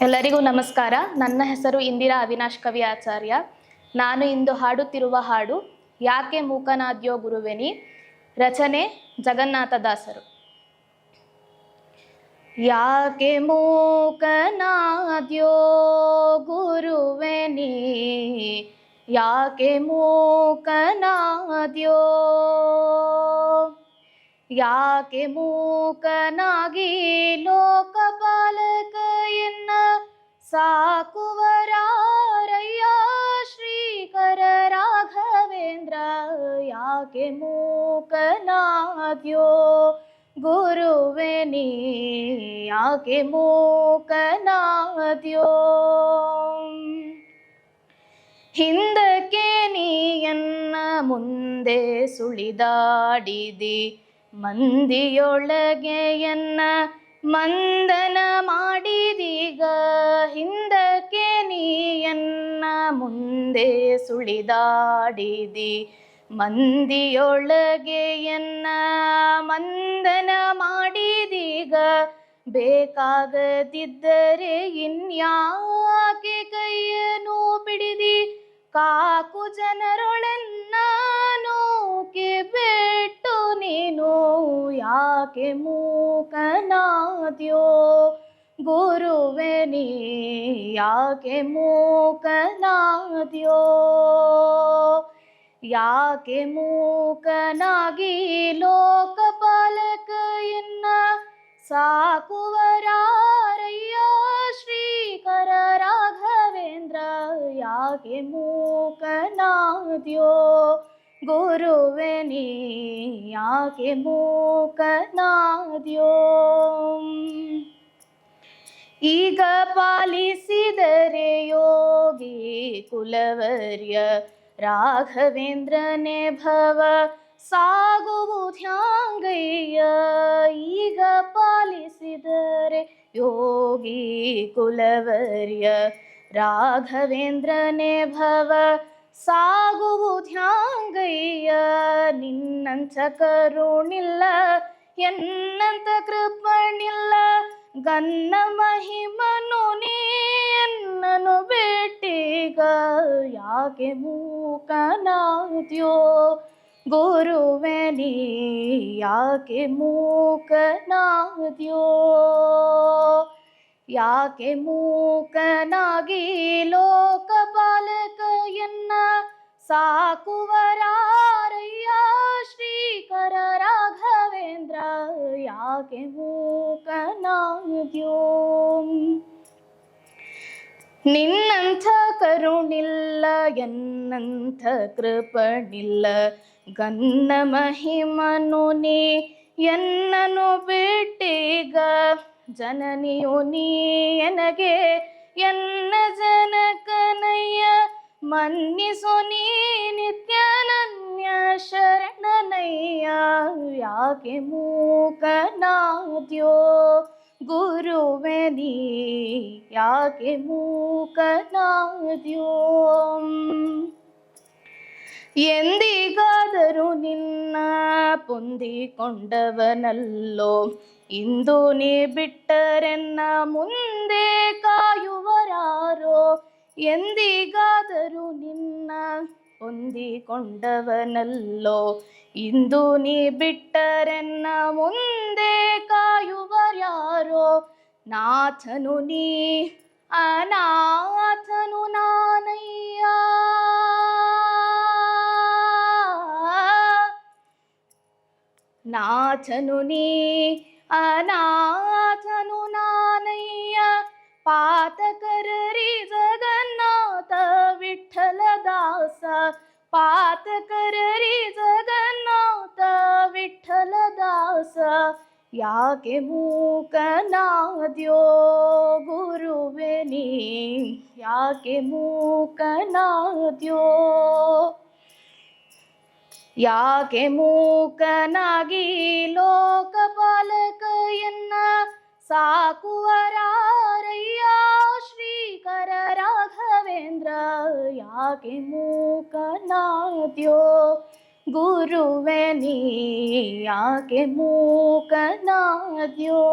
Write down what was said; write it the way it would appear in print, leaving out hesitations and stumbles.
ಎಲ್ಲರಿಗೂ ನಮಸ್ಕಾರ. ನನ್ನ ಹೆಸರು ಇಂದಿರಾ ಅವಿನಾಶ್ ಕವಿ ಆಚಾರ್ಯ. ನಾನು ಇಂದು ಹಾಡುತ್ತಿರುವ ಹಾಡು ಯಾಕೆ ಮೂಕನಾದ್ಯೋ ಗುರುವೆನಿ. ರಚನೆ ಜಗನ್ನಾಥದಾಸರು. ಯಾಕೆ ಮೂಕನಾದ್ಯೋ ಗುರುವೆನಿ, ಯಾಕೆ ಮೂಕನಾದ್ಯೋ, ಯಾಕೆ ಮೂಕನಾಗಿ ಲೋಕಪಾಲಕ ಎನ್ನ ಸಾಕುವರಾರಯ್ಯ ಶ್ರೀಕರ ರಾಘವೇಂದ್ರ. ಯಾಕೆ ಮೂಕನಾದ್ಯೋ ಗುರುವೆನಿ, ಯಾಕೆ ಮೂಕನಾದ್ಯೋ. ಹಿಂದಕ್ಕೆ ನೀಯನ್ನ ಮುಂದೆ ಸುಳಿದಾಡಿದಿ, ಮಂದಿಯೊಳಗೆಯನ್ನ ಮಂದನ ಮಾಡಿದೀಗ. ಹಿಂದಕ್ಕೆ ನೀಯನ್ನ ಮುಂದೆ ಸುಳಿದಾಡಿದಿ, ಮಂದಿಯೊಳಗೆಯನ್ನ ಮಂದನ ಮಾಡಿದೀಗ. ಬೇಕಾಗದಿದ್ದರೆ ಇನ್ಯಾಕೆ ಕೈಯನ್ನು ಬಿಡಿದಿ, ಕಾಕು ಜನರೊಳೆನ್ನ ನೂಕಿ ಬಿಟ್ಟು ನೀನು. ಯಾಕೆ ಮೂಕನಾದ್ಯೋ ಗುರುವೆನಿ, ಯಾಕೆ ಮೂಕನಾದ್ಯೋ. ಯಾಕೆ ಮೂಕನಾಗಿ ಲೋಕಪಾಲಕ ಎನ್ನ ಸಾಕುವರಾರಯ್ಯ ಶ್ರೀಕರ ರಾಘವೇಂದ್ರ. ಯಾಕೆ ಮೂಕನಾದ್ಯೋ ಗುರುವೆನಿ, ಯಾಕೆ ಮೂಕನಾದ್ಯೋ. ಈಗ ಪಾಲಿಸಿದರೆ ಯೋಗಿ ಕುಲವರ್ಯ ರಾಘವೇಂದ್ರನೇ ಭವ ಸಾಗುವುದ್ಯಾಂಗಯ್ಯ. ಈಗ ಪಾಲಿಸಿದರೆ ಯೋಗಿ ಕುಲವರ್ಯ ರಾಘವೇಂದ್ರನೇ ಭವ ಸಾಗುವುದ್ಯಾಂಗಯ್ಯ. ನಿನ್ನಂಥ ಕರುಣಿಲ್ಲ, ಎನ್ನಂಥ ಕೃಪಣಿಲ್ಲ, ಗನ್ನ ಮಹಿಮನು ನೀ ಎನ್ನನು ಬಿಟ್ಟೀಗ. ಯಾಕೆ ಮೂಕನಾದ್ಯೋ ಗುರುವೆನಿ, ಯಾಕೆ ಮೂಕನಾದ್ಯೋ. ಯಾಕೆ ಮೂಕನಾಗಿ ಲೋಕಪಾಲಕ ಎನ್ನ ಸಾಕುವರಾರಯ್ಯ ಶ್ರೀಕರ ರಾಘವೇಂದ್ರ. ಯಾಕೆ ಮೂಕನಾದ್ಯೋ. ನಿನ್ನಂಥ ಕರುಣಿಲ್ಲ, ಎನ್ನಂಥ ಕೃಪಣಿಲ್ಲ, ಗನ್ನ ಮಹಿಮನು ನೀ ಎನ್ನನು ಬಿಟ್ಟೀಗ. ಜನನಿಯು ನೀ ಎನಗೆ ಎನ್ನ ಜನಕನಯ್ಯ, ಮನ್ನಿಸು ನೀ ನಿತ್ಯಾನನ್ಯ ಶರಣನಯ್ಯ. ಯಾಕೆ ಮೂಕನಾದ್ಯೋ ಗುರುವೆನಿ, ಯಾಕೆ ಮೂಕನಾದ್ಯೋ. ಎಂದಿಗಾದರೂ ನಿನ್ನ ಪೊಂದಿಕೊಂಡವನಲ್ಲೋ, ಇಂದು ನೀ ಬಿಟ್ಟರೆನ್ನ ಮುಂದೆ ಕಾಯುವರಾರೋ. ಎಂದಿಗಾದರೂ ನಿನ್ನ ಹೊಂದಿಕೊಂಡವನಲ್ಲೋ, ಇಂದು ನೀ ಬಿಟ್ಟರೆನ್ನ ಮುಂದೆ ಕಾಯುವರ್ಯಾರೋ. ನಾಥನು ನೀ ಅನಾಥನು ನಾನಯ್ಯ, ನಾಥನು ನೀ ಅನಾಥನು ನಾನಯ್ಯ. ಪಾತಕರರಿ ಜಗನ್ನಾಥ ವಿಠಲದಾಸ, ಪಾತಕರರಿ ಜಗನ್ನಾಥ ವಿಠಲದಾಸ. ಯಾಕೆ ಮೂಕನಾದ್ಯೋ ಗುರುವೆನಿ, ಯಾಕೆ ಮೂಕನಾದ್ಯೋ. ಯಾಕೆ ಮೂಕನಾಗಿ ಲೋಕಪಾಲಕ ಎನ್ನ ಸಾಕುವರಾರಯ್ಯ ಶ್ರೀಕರ ರಾಘವೇಂದ್ರ. ಯಾಕೆ ಮೂಕನಾದ್ಯೋ ಗುರುವೆನಿ, ಯಾಕೆ ಮೂಕನಾದ್ಯೋ.